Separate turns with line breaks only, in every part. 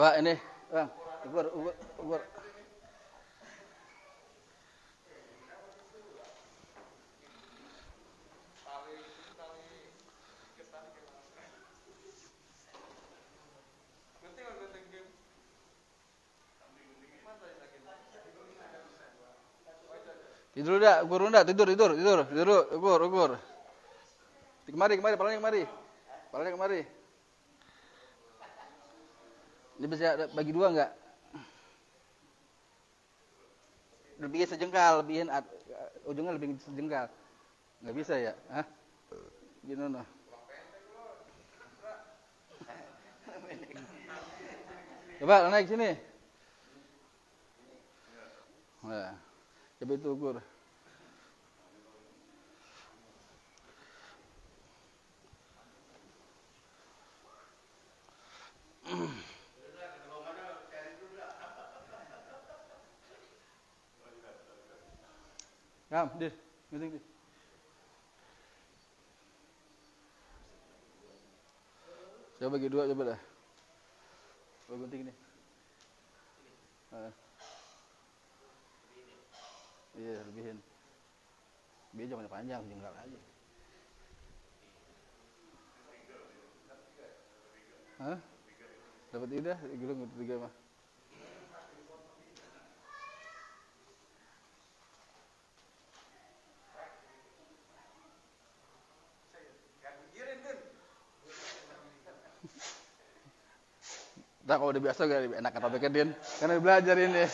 Coba ini, Bang, ukur. Tidur udah, ukur udah, tidur, ukur. Kemari, palanya kemari. Ini bisa bagi dua enggak? Lebihin sejengkal, ujungnya lebih sejengkal. Enggak bisa ya? Hah? Gimana? Coba naik sini. Nah, coba itu ukur. Kam, dir, gunting dir. Coba bagi dua, coba dah. Coba gunting nih. Iya, lebihin. Biar jangan panjang, jengkal aja. Hah? Dapat udah, gulung tiga mah. Nah, kalau udah biasa gak enak kata topiknya Din. Karena belajar ini.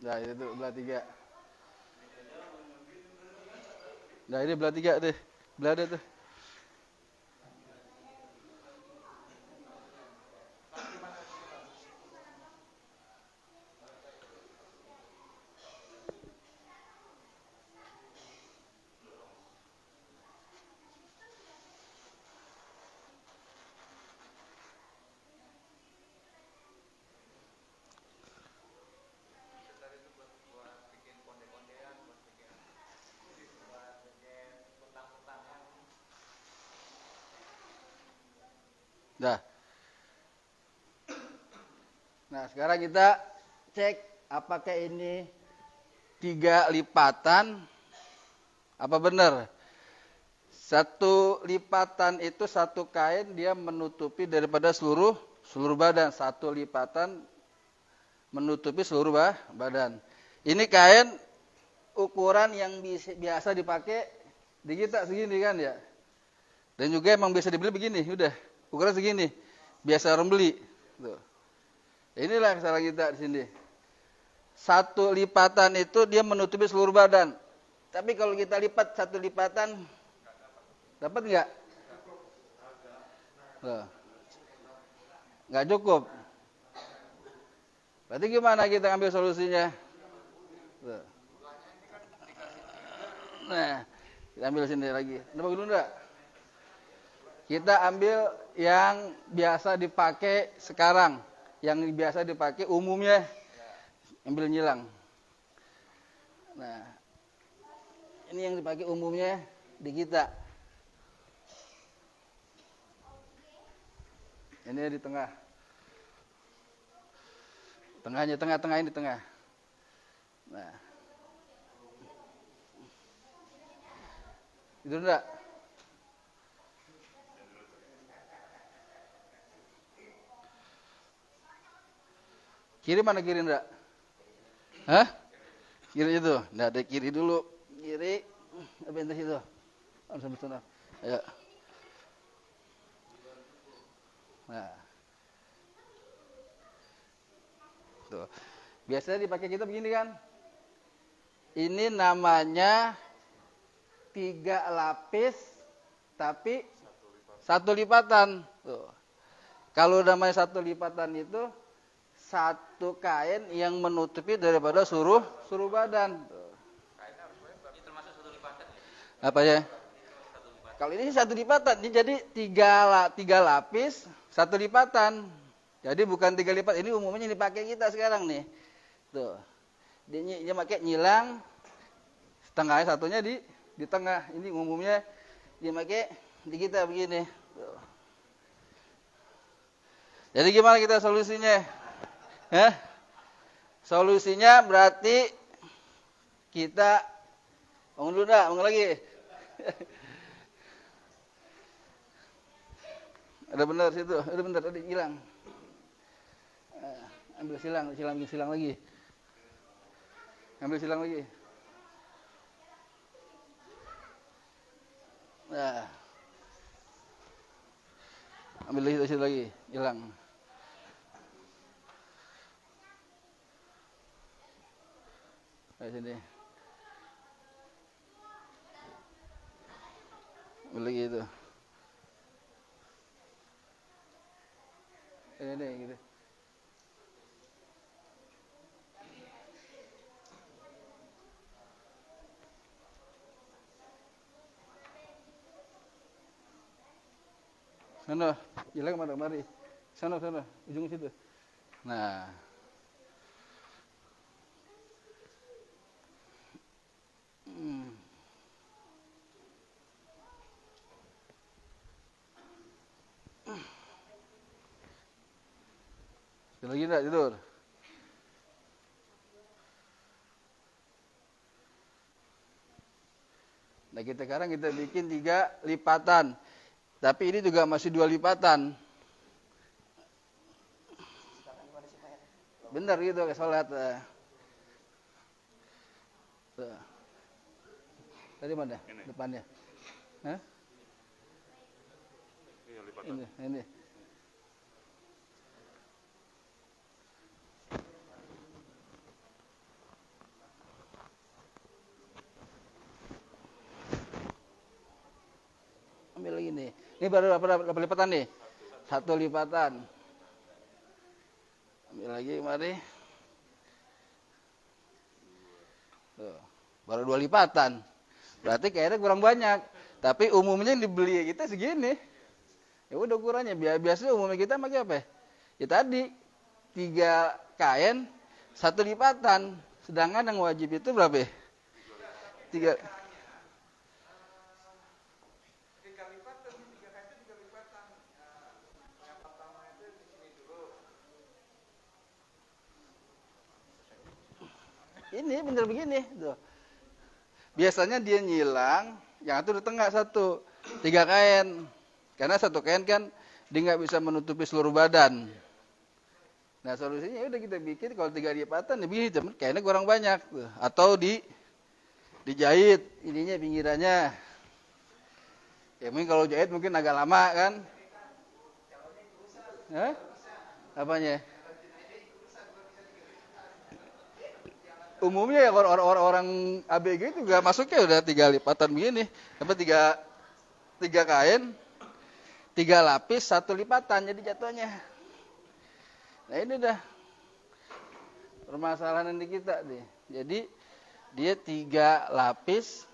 Nah, itu belah 3. Nah, ini belah 3 deh. Belah ada tuh. Dah. Nah, sekarang kita cek apakah ini 3 lipatan apa benar. 1 lipatan itu 1 kain dia menutupi daripada seluruh badan. 1 lipatan menutupi seluruh badan. Ini kain ukuran yang biasa dipakai di kita segini kan ya. Dan juga emang biasa dibeli begini, udah. Ukuran segini. Biasa orang beli. Tuh. Inilah kesalahan kita di sini. 1 lipatan itu dia menutupi seluruh badan. Tapi kalau kita lipat 1 lipatan, dapat nggak? Nggak cukup. Berarti gimana kita ambil solusinya? Nah, kita ambil sini lagi. Nampak dulu enggak? Kita ambil yang biasa dipakai sekarang. Yang biasa dipakai umumnya. Ambil nyilang. Nah, ini yang dipakai umumnya di kita. Ini di tengah. Tengah ini di tengah. Nah. Itu enggak? Kiri mana kiri enggak? Hah? Kiri itu. Nah, ada kiri dulu. Kiri. Apa yang itu? Sampai sana. Ayo. Nah. Tuh. Biasanya dipakai kita begini kan? Ini namanya 3 lapis tapi 1 lipatan. Tuh. Kalau namanya 1 lipatan itu 1 kain yang menutupi daripada seluruh badan. Tuh.
Ini termasuk 1 lipatan ya?
Apa ya? Kalau ini 1 lipatan, ini jadi 3 lapis 1 lipatan. Jadi bukan 3 lipat. Ini umumnya dipakai kita sekarang nih. Tuh. Dia pakai nyilang tengahnya satunya di tengah. Ini umumnya dipakai di kita begini. Tuh. Jadi gimana kita solusinya? Hah? Solusinya berarti kita bangun dulu dah, bangun lagi. Ada benar situ, ada benar tadi hilang. Ambil silang lagi. Ambil silang lagi. Nah. Ambil lagi lagi, hilang. Kayak sini. Ambil lagi itu. Ini gitu. Sana, hilang mana mari. Sana, ujung situ. Nah. Lagi enggak tidur? Nah, sekarang kita bikin 3 lipatan. Tapi ini juga masih 2 lipatan. Benar gitu ke sholat. Tuh. Tadi mana? Ini. Depannya. Hah? Ini. Ambil lagi nih. Ini baru berapa lipatan nih? 1 lipatan. Ambil lagi mari. Tuh. Baru 2 lipatan. Berarti kayaknya kurang banyak. Tapi umumnya yang dibeli kita segini. Ya udah ukurannya. Biasanya umumnya kita pakai apa? Ya tadi 3 kain 1 lipatan. Sedangkan yang wajib itu berapa? 3 lipatan, 3 kain itu 3 lipatan. Yang pertama itu di sini dulu. Ini bener begini tuh. Biasanya dia nyilang, yang itu di tengah 1, 3 kain. Karena 1 kain kan dia nggak bisa menutupi seluruh badan. Nah solusinya udah kita bikin kalau 3 lipatan ya begini, cuman kainnya kurang banyak tuh. Atau dijahit ininya pinggirannya. Ya mungkin kalau jahit mungkin agak lama kan? Hah? Apanya? Umumnya ya orang-orang ABG juga masuknya udah 3 lipatan begini. Apa 3 kain, 3 lapis, 1 lipatan jadi jatuhnya. Nah ini dah permasalahan di kita nih. Jadi dia 3 lapis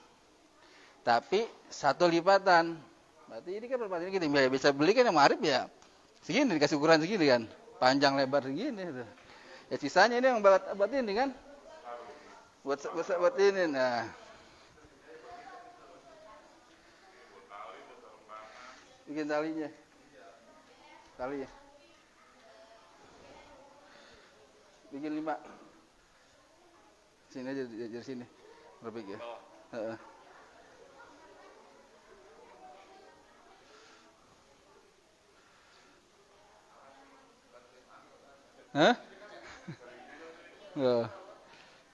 tapi 1 lipatan. Berarti ini kan permasalahan kita bisa beli kan yang marip ya. Segini dikasih ukuran segini kan. Panjang lebar segini. Ya sisanya ini yang buat ini kan. Buat ini nah. Bikin talinya. Tali ya. Bikin 5. Sini aja dari sini. Berapa ya? Heeh. Hah?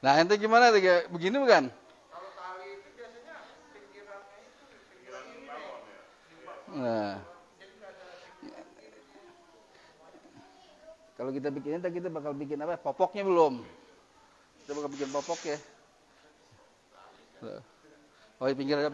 Nah, ente gimana tuh? Begini bukan? Kalau tali itu biasanya pinggirannya itu pinggiran bawah ya. Nah. Kalau kita bikin ini, kita bakal bikin apa? Popoknya belum. Kita bakal bikin popok ya. Oh, pinggirannya.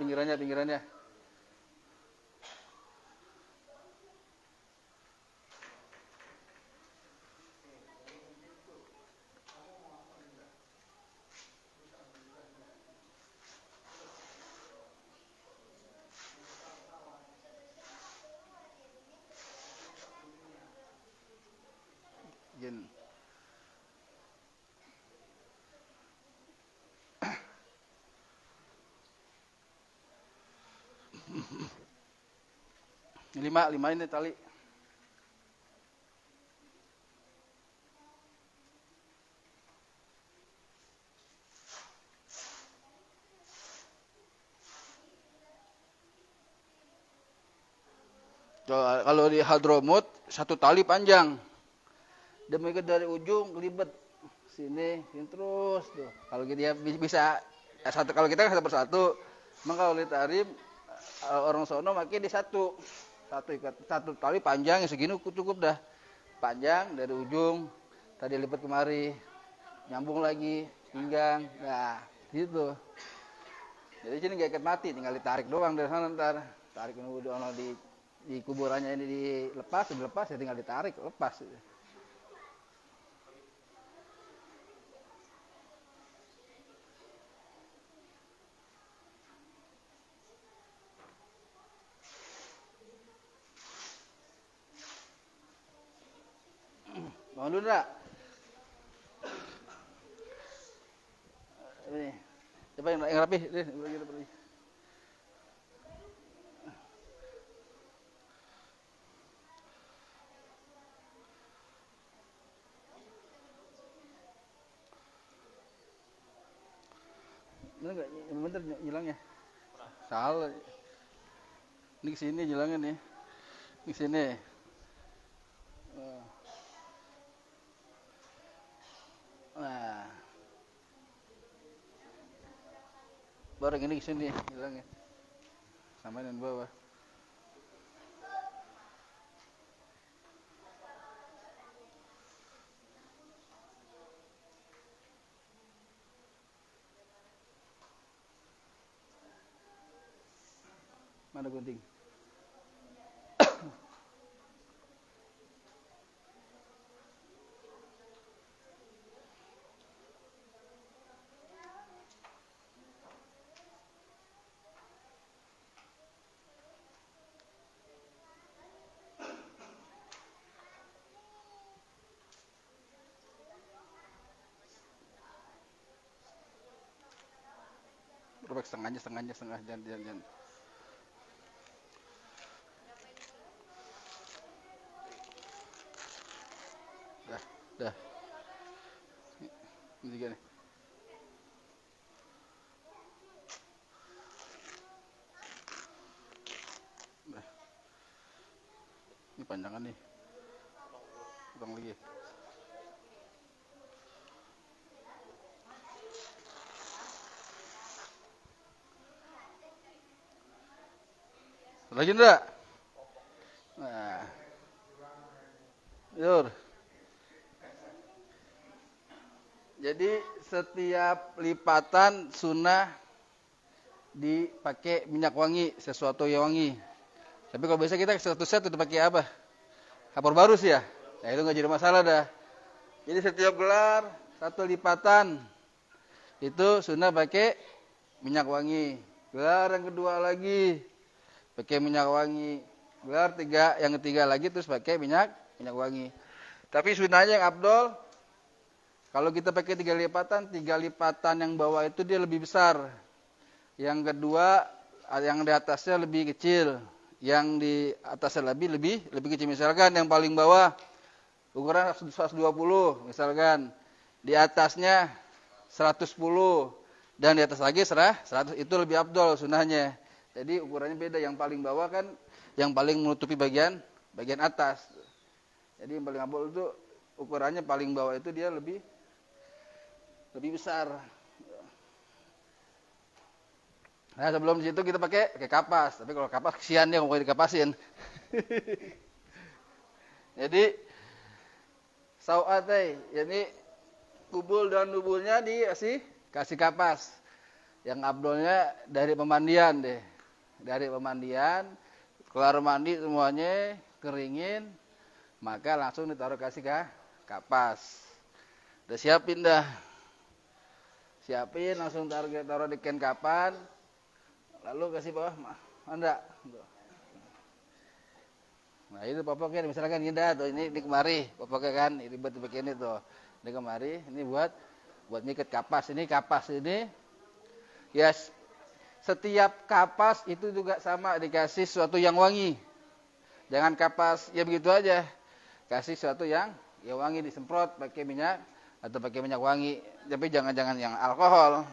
Gini. Lima ini tali. Kalau di hadromut satu tali panjang. Dia mengikat dari ujung kelibet sini terus tuh. Kalau dia bisa satu, kalau kita kan satu persatu. Emang kalau di tarim orang sono makin di satu ikat satu tali panjang segini cukup dah. Panjang dari ujung tadi lipat kemari, nyambung lagi pinggang. Nah, gitu. Jadi sini nggak ikat mati, tinggal ditarik doang dari sana ntar. Tarik udah di kuburannya ini dilepas ya tinggal ditarik, lepas. Bangun dulu enggak? Ini. Coba yang rapi, deh, rapi. Bener enggak? Bentar nyilangnya. Salah. Ini kesini nyilangnya nih. Ini kesini. Nah. Baru yang ini kesini hilangnya. Sama dengan bawah. Mana gunting? Robek setengah jangan. Dah. Ini tiga nih. Dah. Ini panjangan nih. Potong lagi. Lagi enggak? Nah. Yur. Jadi setiap lipatan sunnah dipakai minyak wangi, sesuatu yang wangi. Tapi kalau biasa kita satu set itu pakai apa? Kapur baru sih ya. Nah itu nggak jadi masalah dah. Jadi setiap gelar satu lipatan itu sunnah pakai minyak wangi. Gelar yang kedua lagi pakai minyak wangi. Gelar yang ketiga lagi terus pakai minyak wangi. Tapi sunnahnya yang abdol, kalau kita pakai tiga lipatan yang bawah itu dia lebih besar. Yang kedua, yang di atasnya lebih kecil. Yang di atasnya lebih kecil. Misalkan yang paling bawah ukuran 120, misalkan. Di atasnya 110 dan di atas lagi 100, itu lebih abdol sunnahnya. Jadi ukurannya beda. Yang paling bawah kan yang paling menutupi bagian atas. Jadi yang paling abdol itu ukurannya paling bawah itu dia lebih besar. Nah sebelum situ kita pakai kapas. Tapi kalau kapas kesian dia mau dikapasin. Jadi sau'atai, yani kubul dan nubulnya kasih kapas. Yang abdolnya dari pemandian deh. Dari pemandian, keluar mandi semuanya, keringin, maka langsung ditaruh kasih kapas. Udah siapin dah. Siapin langsung taruh di ken kapan. Lalu kasih bawah, enggak. Nah itu popoknya, misalkan gini dah, tuh ini kemari, popoknya kan, ribet begini tuh. Ini kemari, ini buat ngikat kapas. Ini kapas ini, ya setiap kapas itu juga sama dikasih sesuatu yang wangi. Jangan kapas ya begitu aja. Kasih sesuatu yang wangi, disemprot pakai minyak atau pakai minyak wangi. Tapi jangan yang alkohol.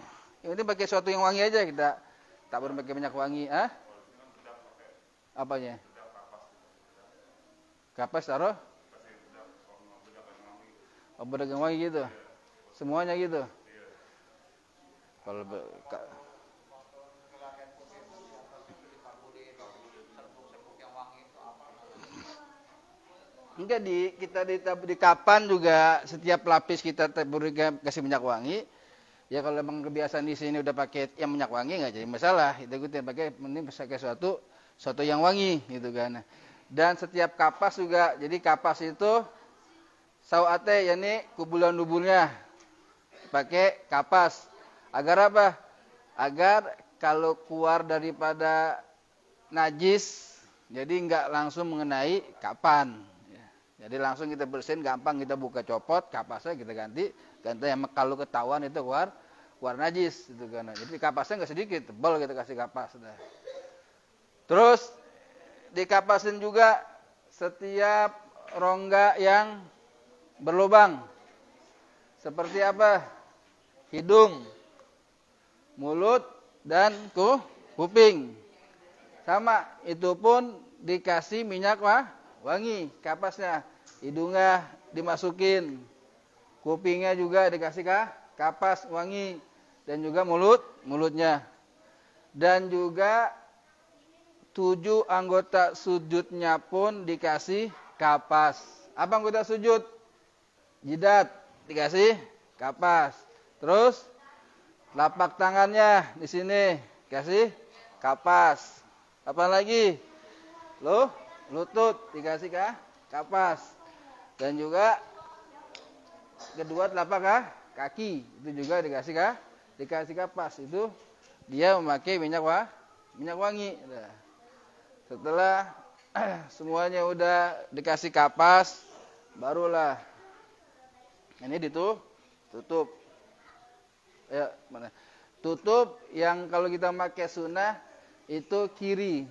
Ini pakai sesuatu yang wangi aja, kita tak boleh pakai minyak wangi. Apanya? Kapas taruh? Bedak yang wangi gitu. Semuanya gitu. Kalau enggak kita di kapan juga setiap lapis kita berikan kasih minyak wangi. Ya kalau memang kebiasaan di sini udah pakai yang minyak wangi nggak jadi masalah. Itu kita pakai mending pakai suatu yang wangi gitu kan. Dan setiap kapas juga, jadi kapas itu sawate yakni kubulan dubulnya pakai kapas. Agar apa? Agar kalau keluar daripada najis jadi nggak langsung mengenai kapan. Jadi langsung kita bersihin, gampang kita buka copot, kapasnya kita ganti yang kalau ketahuan itu keluar najis gitu kan. Jadi kapasnya nggak sedikit, tebal kita kasih kapas. Terus dikapasin juga setiap rongga yang berlubang. Seperti apa? Hidung, mulut, dan kuping. Sama, itu pun dikasih minyak wangi kapasnya. Hidungnya dimasukin, kupingnya juga dikasih kapas wangi, dan juga mulutnya. Dan juga 7 anggota sujudnya pun dikasih kapas. Apa anggota sujud? Jidat dikasih kapas. Terus telapak tangannya di sini kasih kapas. Apa lagi? Lutut dikasih kapas. Dan juga kedua telapak kaki itu juga dikasih kapas. Itu dia memakai minyak wangi. Nah, setelah semuanya udah dikasih kapas, barulah ini tutup. Ya, mana? Tutup yang kalau kita pakai sunnah itu kiri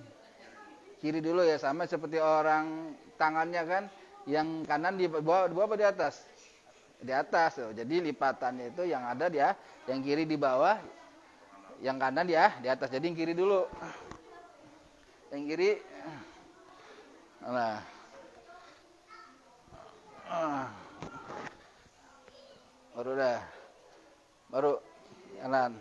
dulu ya, sama seperti orang tangannya kan, yang kanan di bawah apa di atas? Di atas. Jadi lipatannya itu yang ada dia, yang kiri di bawah, yang kanan dia di atas. Jadi yang kiri dulu. Yang kiri. Nah. Baru jalan.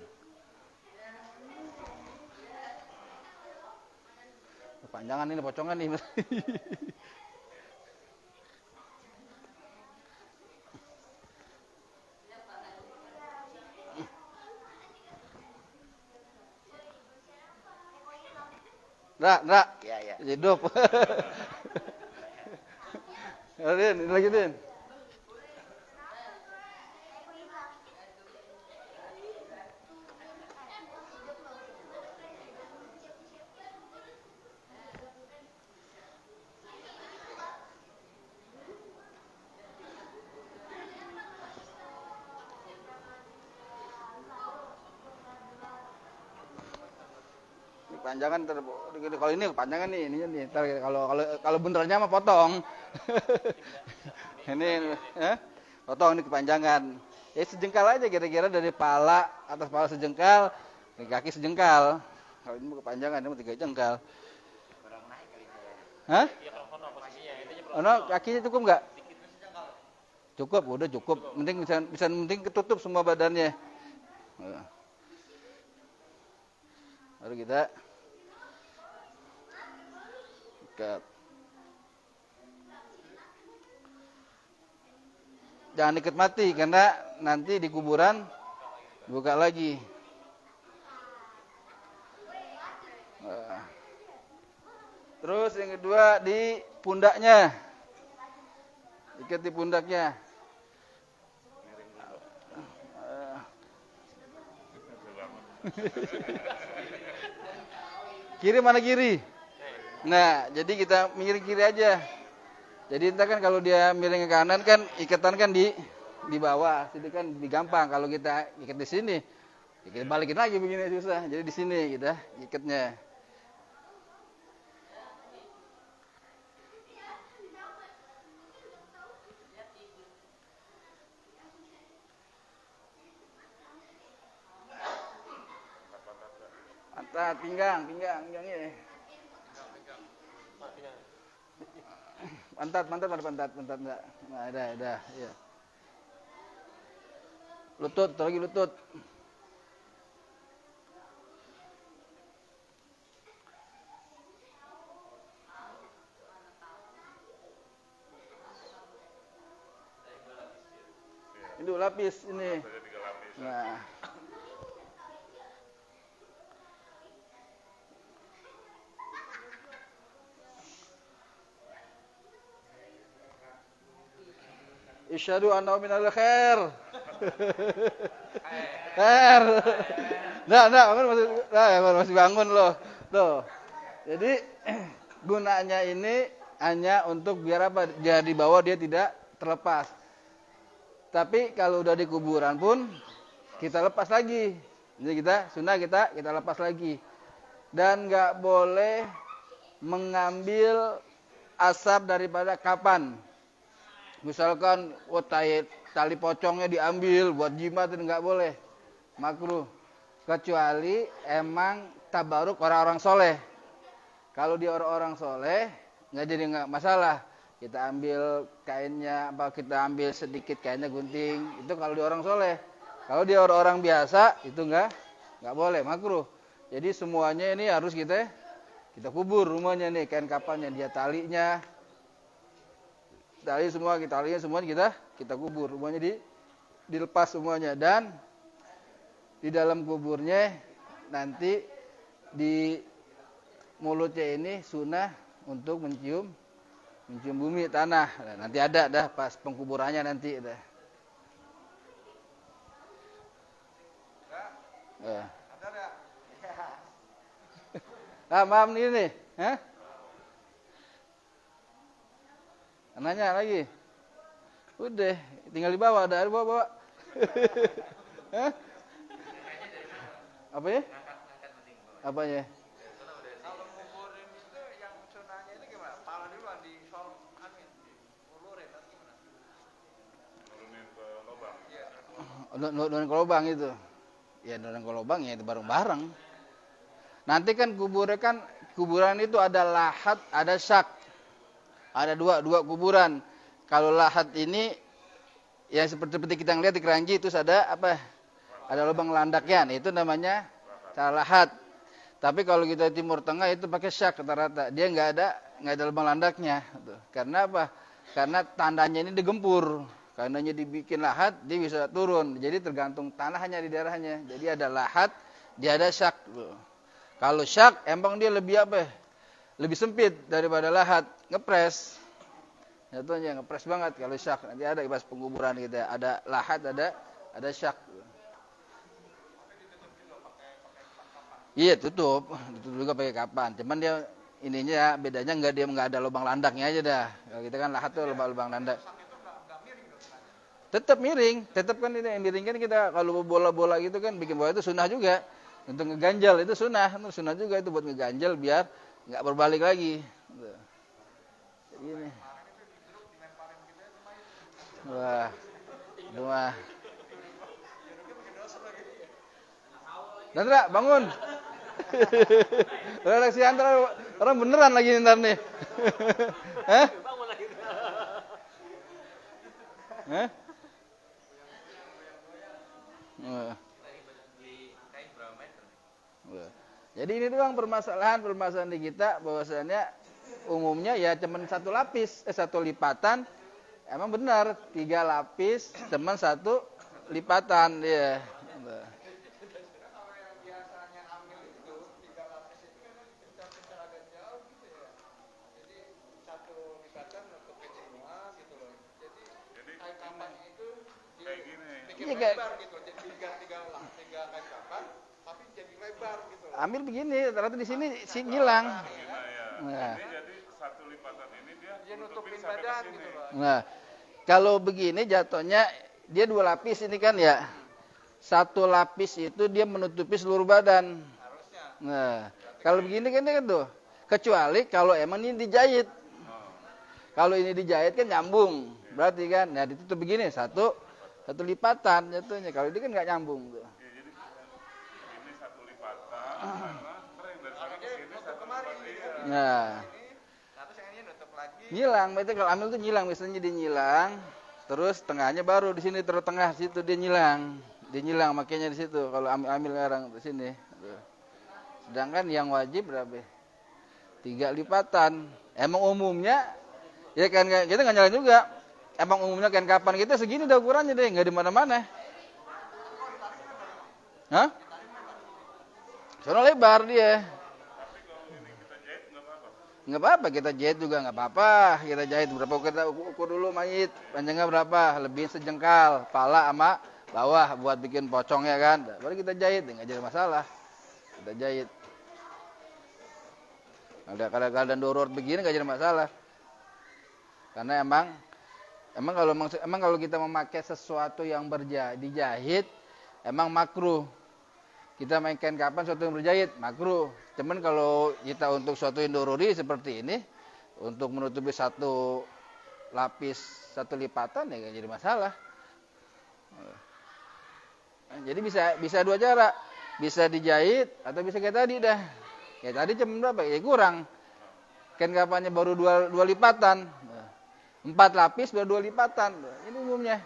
Panjangan ini, pocongan nih. Nggak. Ya. Hidup. Din, ini lagi Din. Panjangan kalau ini panjangan nih, ininya nih. Kalau benernya mah potong. Ini potong ini kepanjangan. Ya sejengkal aja kira-kira dari atas pala sejengkal, dari kaki sejengkal. Kalau ini kepanjangan ini 3 jengkal. Hah? Kakinya cukup enggak? Cukup, udah cukup. Penting ketutup semua badannya. Baru kita ikat. Jangan ikat mati karena nanti di kuburan buka lagi. Terus yang kedua di pundaknya. Ikat di pundaknya. Kiri mana kiri? Nah, jadi kita miring kiri aja. Jadi entah kan kalau dia miring ke kanan kan ikatan kan di bawah, situ kan digampang. Kalau kita ikat di sini, Kita balikin lagi begini susah. Jadi di sini kita ikatnya. Pantat, pinggangnya. Pantat enggak. Nah, ada, ya. Lutut, lagi lutut. Ini 2 lapis ini. Nah. Isyhadu anna minal khair. Khair. Nah, masih bangun loh. Tuh. Jadi gunanya ini hanya untuk biar apa? Jadi bahwa dia tidak terlepas. Tapi kalau udah di kuburan pun kita lepas lagi. Jadi kita lepas lagi. Dan nggak boleh mengambil asap daripada kapan. Misalkan tali pocongnya diambil buat jimat, itu nggak boleh. Makruh. Kecuali emang tabaruk orang-orang soleh. Kalau dia orang-orang soleh nggak jadi nggak masalah. Kita ambil kainnya, kita ambil sedikit kainnya gunting. Itu kalau dia orang soleh. Kalau dia orang-orang biasa itu nggak boleh, makruh. Jadi semuanya ini harus kita kubur rumahnya nih, kain kapannya, dia talinya semuanya kita kubur, rumahnya dilepas semuanya. Dan di dalam kuburnya nanti di mulutnya ini sunnah untuk mencium bumi tanah. Nah, nanti ada dah pas pengkuburannya nanti dah. Maaf ini. Hah? Nanya lagi. Udah, tinggal di bawah, ada bawa. Hah? Apa ya? Apanya?
Kalau nguburin itu yang sunahnya itu gimana? Pala dulu ulurin atau gimana? Nurunin ke lubang. Iya.
Nurunin ke lubang itu. Ya nurunin ke lubang ya itu bareng-bareng. Nanti kan kuburan itu ada lahat, ada syak. Ada dua kuburan. Kalau lahat ini yang seperti kita ngeliat di Keranji itu ada apa? Ada lubang landaknya. Itu namanya cara lahat. Tapi kalau kita Timur Tengah itu pakai syak rata-rata. Dia nggak ada lubang landaknya. Karena apa? Karena tandanya ini digempur. Karenanya dibikin lahat, dia bisa turun. Jadi tergantung tanahnya di daerahnya. Jadi ada lahat, dia ada syak. Kalau syak, emang dia lebih apa? Lebih sempit daripada lahat. Ngepres. Jatuhnya ngepres banget kalau syak. Nanti ada pas penguburan kita. Ada lahat, ada syak. Iya tutup juga pakai kapan. Cuman dia ininya bedanya nggak ada lubang landaknya aja dah. Kalau kita kan lahat tuh lubang landak. Tetap miring, tetap kan ini yang miring kan kita kalau bola-bola gitu kan bikin bola itu sunnah juga. Untuk ngeganjal itu sunnah juga itu buat ngeganjal biar nggak berbalik lagi. Jadi ini. Wah, dua. Nandra, bangun. Redaksi antara orang beneran lagi ntar nih. Hah? Hah? Jadi ini doang permasalahan di kita bahwasannya umumnya ya cuman satu lipatan. Emang benar 3 lapis cuman 1 lipatan ya. Ambil begini, ternyata di sini ngilang. Nah.
Jadi satu lipatan ini dia nutupin badan gitu loh.
Nah, kalau begini jatuhnya dia 2 lapis ini kan ya. satu lapis itu dia menutupi seluruh badan. Nah, kalau begini kan tuh. Kecuali kalau emang ini dijahit. Kalau ini dijahit kan nyambung. Berarti kan, nah ditutup begini, satu lipatan jatuhnya. Kalau ini kan nggak nyambung tuh.
Ya, jadi ini satu lipatan, karena kering dari sana ke sini satu lipatan. Iya.
Nah,
Terus yang ini nutup lagi.
nyilang. Berarti kalau ambil tuh nyilang, misalnya dia nyilang, terus tengahnya baru di sini terus tengah situ dia nyilang. Dia nyilang makanya di situ. Kalau ambil sekarang di sini. Tuh. Sedangkan yang wajib berapa? 3 lipatan. Emang umumnya ya kan kita nggak nyalain juga. Emang umumnya kain kapan kita segini dah ukurannya deh, nggak di mana-mana. Hah? Sono lebar dia.
Tapi kalau ini kita jahit nggak apa-apa.
Nggak apa-apa, kita jahit juga nggak apa-apa. Kita jahit berapa, kita ukur dulu mayit. Panjangnya berapa? Lebih sejengkal, pala sama bawah buat bikin pocongnya kan. Baru kita jahit, nggak jadi masalah. Kita jahit. Ada keadaan darurat begini nggak jadi masalah. Karena emang kalau kita memakai sesuatu yang dijahit, emang makruh. Kita mainkan kapan sesuatu yang berjahit, makruh. Cuman kalau kita untuk suatu yang doruri seperti ini, untuk menutupi satu lapis, satu lipatan ya nggak jadi masalah. Jadi bisa dua cara, bisa dijahit atau bisa kayak tadi dah. Kayak tadi cuma berapa? Ya kurang. Kain kapannya baru dua lipatan. 4 lapis baru 2 lipatan. Ini umumnya.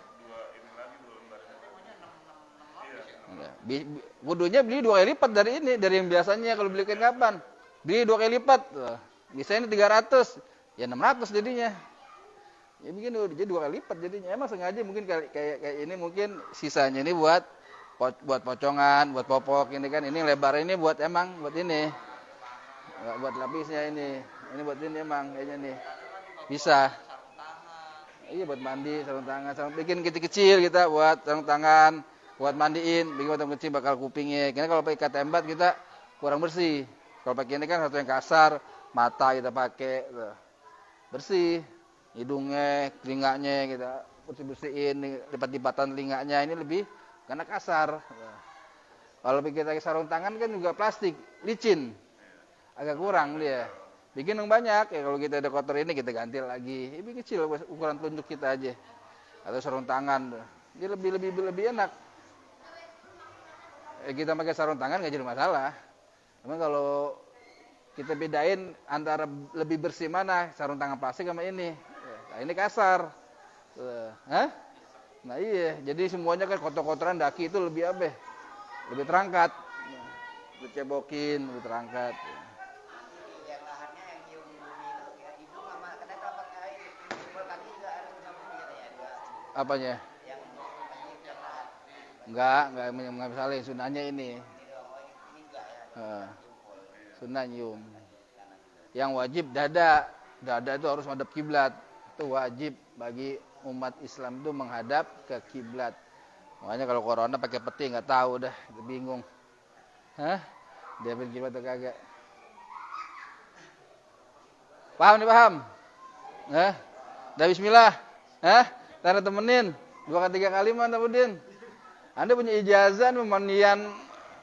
Wudunya beli 2 kali lipat dari ini, dari yang biasanya kalau beli kain kapan. Beli 2 kali lipat. Misalnya 300, ya 600 jadinya. Ya begini, jadi 2 kali lipat jadinya. Emang sengaja mungkin kayak ini mungkin sisanya ini buat pocongan, buat popok ini kan. Ini lebar ini buat ini. Buat lapisnya ini. Ini buat ini emang kayaknya nih. Bisa. Iya buat mandi, sarung tangan, bikin kecil-kecil kita buat sarung tangan, buat mandiin, bikin potong kecil bakal kupingnya. Karena kalau pakai tembat kita kurang bersih. Kalau pakai ini kan satu yang kasar, mata kita pakai bersih, hidungnya, telinganya kita bersihin, lipat-lipatan telinganya ini lebih karena kasar. Kalau kita pakai sarung tangan kan juga plastik, licin, agak kurang dia. Bikin yang banyak, ya kalau kita ada kotor ini kita ganti lagi. Ini kecil ukuran telunjuk kita aja. Atau sarung tangan. Dia lebih enak. Kita pakai sarung tangan nggak jadi masalah. Emang kalau kita bedain antara lebih bersih mana, sarung tangan plastik sama ini. Nah, ini kasar. Nah iya, jadi semuanya kan kotor-kotoran daki itu lebih lebih terangkat. Lebih cebokin, lebih terangkat. Apanya? Enggak saling sunahnya ini. Sunah nyium. Yang wajib dada itu harus menghadap kiblat. Itu wajib bagi umat Islam itu menghadap ke kiblat. Makanya kalau corona pakai peti nggak tahu dah, bingung. Dia ambil kiblat atau kagak? Paham? Dah bismillah. Tanda temenin 2-3 kali mana Budin? Anda punya ijazah memandian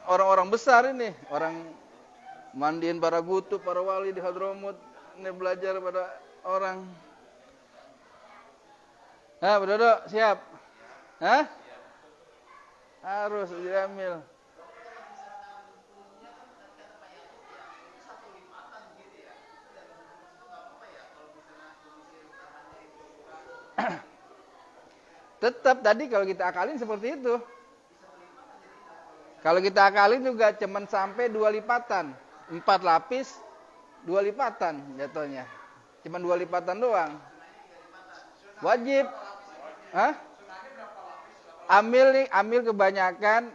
orang-orang besar ini, orang mandiin para gutub, para wali di Hadramut, ini belajar pada orang. Berdodok, siap? Harus diambil. Tetap tadi kalau kita akalin seperti itu. Kalau kita akalin juga cuman sampai 2 lipatan. 4 lapis, 2 lipatan jatuhnya. Cuman 2 lipatan doang. Wajib. Ambil kebanyakan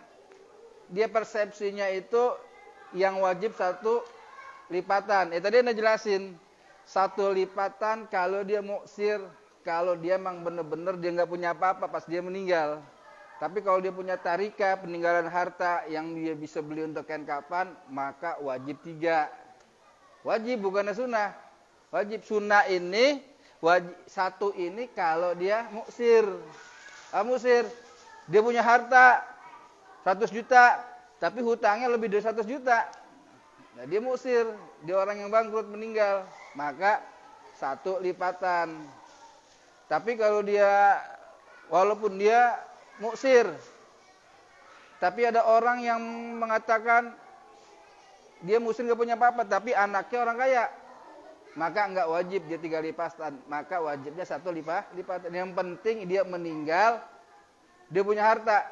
dia persepsinya itu yang wajib 1 lipatan. Tadi Anda jelasin 1 lipatan kalau dia muksir. Kalau dia memang benar-benar dia nggak punya apa-apa pas dia meninggal. Tapi kalau dia punya tarika, peninggalan harta yang dia bisa beli untuk kain kapan, maka wajib 3. Wajib bukannya sunnah. Wajib sunnah ini, 1 ini kalau dia muksir. Muksir, dia punya harta. 100 juta, tapi hutangnya lebih dari 100 juta. Nah, dia musir, dia orang yang bangkrut meninggal, maka 1 lipatan. Tapi kalau dia, walaupun dia musir, tapi ada orang yang mengatakan dia musir gak punya apa-apa, tapi anaknya orang kaya, maka enggak wajib dia 3 lipatan, maka wajibnya 1 lipatan. Yang penting dia meninggal, dia punya harta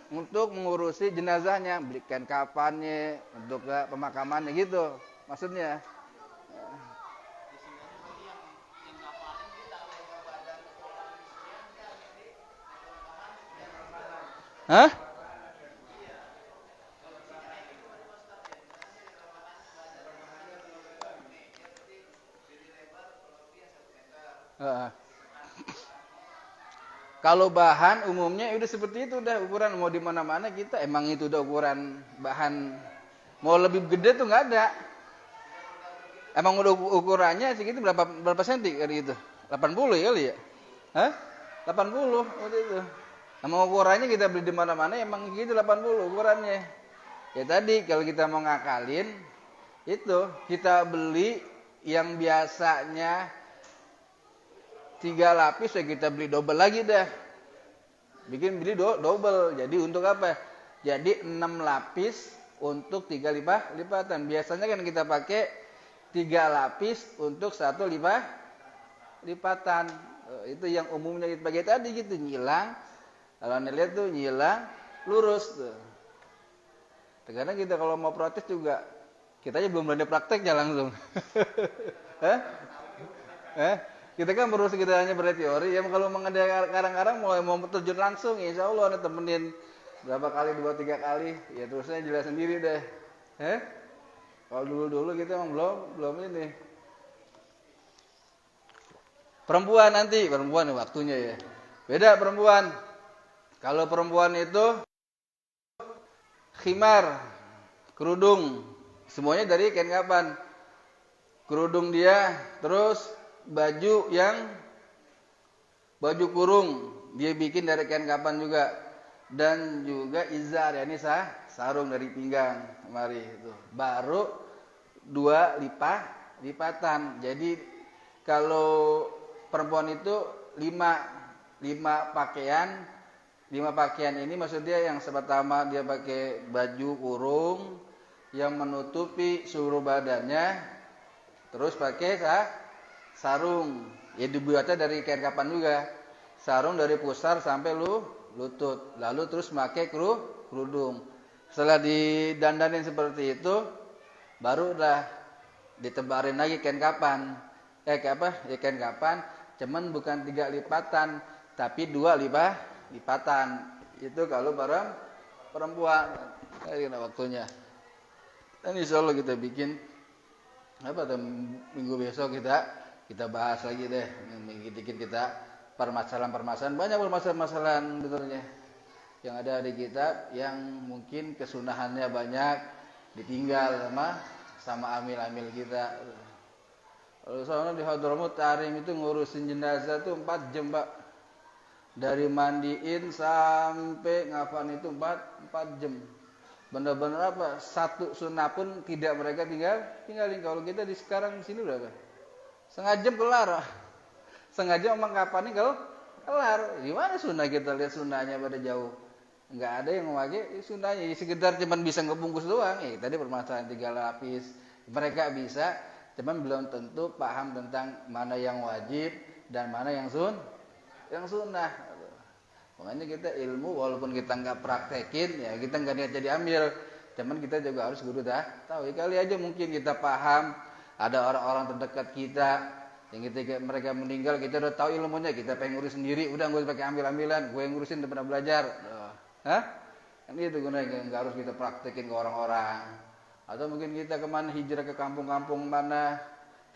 untuk mengurusi jenazahnya, belikan kafannya, untuk pemakamannya gitu maksudnya. Hah? Kalau bahan umumnya udah seperti itu, udah ukuran mau di mana-mana kita emang itu udah ukuran bahan. Mau lebih gede tuh nggak ada. Emang udah ukurannya segitu berapa senti kayak gitu? 80 ya kali ya? Hah? 80 waktu itu. Emang ukurannya kita beli di mana-mana emang gitu 80 ukurannya. Ya tadi kalau kita mau ngakalin itu kita beli yang biasanya 3 lapis ya kita beli double lagi dah. Beli double. Jadi untuk apa? Jadi 6 lapis untuk 3 lipatan. Biasanya kan kita pakai 3 lapis untuk 1 lipatan. Itu yang umumnya kita pakai tadi gitu, nyilang. Kalau Anda lihat tuh nyilang lurus tuh. Karena kita kalau mau protes juga kita aja belum berani prakteknya langsung. Kita kan baru sekedar hanya berteori, ya kalau mengadakan kadang-kadang mau terjun langsung, insya Allah Anda temenin berapa kali, 2-3 kali, ya terusnya jelas sendiri deh. Kalau dulu kita emang belum ini. Perempuan waktunya ya. Beda perempuan. Kalau perempuan itu khimar, kerudung, semuanya dari kain kapan. Kerudung dia, terus baju kurung dia bikin dari kain kapan juga, dan juga izar ya ini sarung dari pinggang kemari itu baru 2 lipatan. Jadi kalau perempuan itu 5 pakaian ini maksudnya yang pertama dia pakai baju kurung yang menutupi seluruh badannya, terus pakai sarung, ya dibuatnya dari kain kapan juga. Sarung dari pusar sampai lutut. Lalu terus pakai kerudung. Setelah didandanin seperti itu, baru udah ditebarin lagi kain kapan. Kain kapan, cuman bukan 3 lipatan, tapi 2 lipatan. Itu kalau perempuan. Ini waktunya. Dan insya Allah kita bikin minggu besok kita bahas lagi deh, dikit-dikit kita permasalahan banyak permasalahan betulnya yang ada di kitab yang mungkin kesunahannya banyak ditinggal sama amil-amil kita. Kalau soalnya di Hadramut Tarim itu ngurusin jenazah tuh 4 jam Pak, dari mandiin sampai ngafan itu 4 jam. Benar-benar apa? Satu sunnah pun tidak mereka tinggalin. Kalau kita di sekarang di sini berapa? Setengah jam kelar. Setengah jam emang kapan nih kalau kelar. Gimana sunnah kita lihat sunnahnya pada jauh? Enggak ada yang memakai sunnahnya. Sekedar cuman bisa ngebungkus doang. Tadi permasalahan 3 lapis. Mereka bisa, cuman belum tentu paham tentang mana yang wajib dan mana yang sunnah. Makanya kita ilmu walaupun kita nggak praktekin, ya kita nggak niat jadi amil, cuman kita juga harus guru tahu. Kali aja mungkin kita paham, ada orang-orang terdekat kita yang ketika mereka meninggal kita udah tahu ilmunya, kita pengen ngurus sendiri, udah gue pakai ambil-ambilan, gue yang ngurusin udah pernah belajar. Kan itu gunanya, nggak harus kita praktekin ke orang-orang. Atau mungkin kita kemana hijrah ke kampung-kampung mana,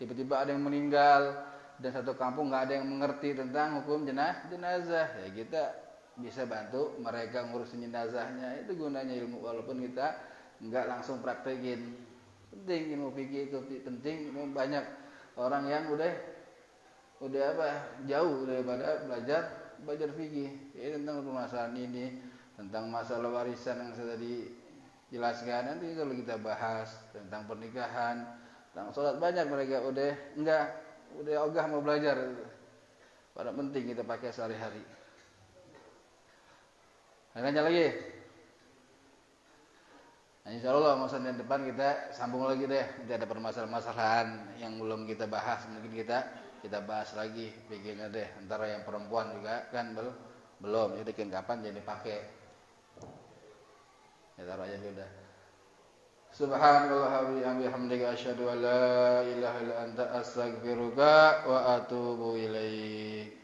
tiba-tiba ada yang meninggal dan satu kampung nggak ada yang mengerti tentang hukum jenazah, ya kita bisa bantu mereka ngurusin jenazahnya. Itu gunanya ilmu walaupun kita nggak langsung praktekin. Penting ilmu fikih itu penting. Banyak orang yang udah jauh daripada belajar fikih. Tentang permasalahan ini tentang masalah warisan yang sudah dijelaskan. Nanti kalau kita bahas tentang pernikahan, tentang sholat, banyak mereka udah ogah mau belajar. Pada penting kita pakai sehari-hari. Nanya lagi. Nah, insya Allah masa depan kita sambung lagi deh. Nanti ada permasalahan-masalahan yang belum kita bahas, mungkin kita bahas lagi. Bikinnya deh. Antara yang perempuan juga kan belum. Jadi kapan jadi pakai. Ya taruh aja udah. Subhanallah wa bihamdika asyhadu an la ilaha illa anta astaghfiruka wa atubu ilaik.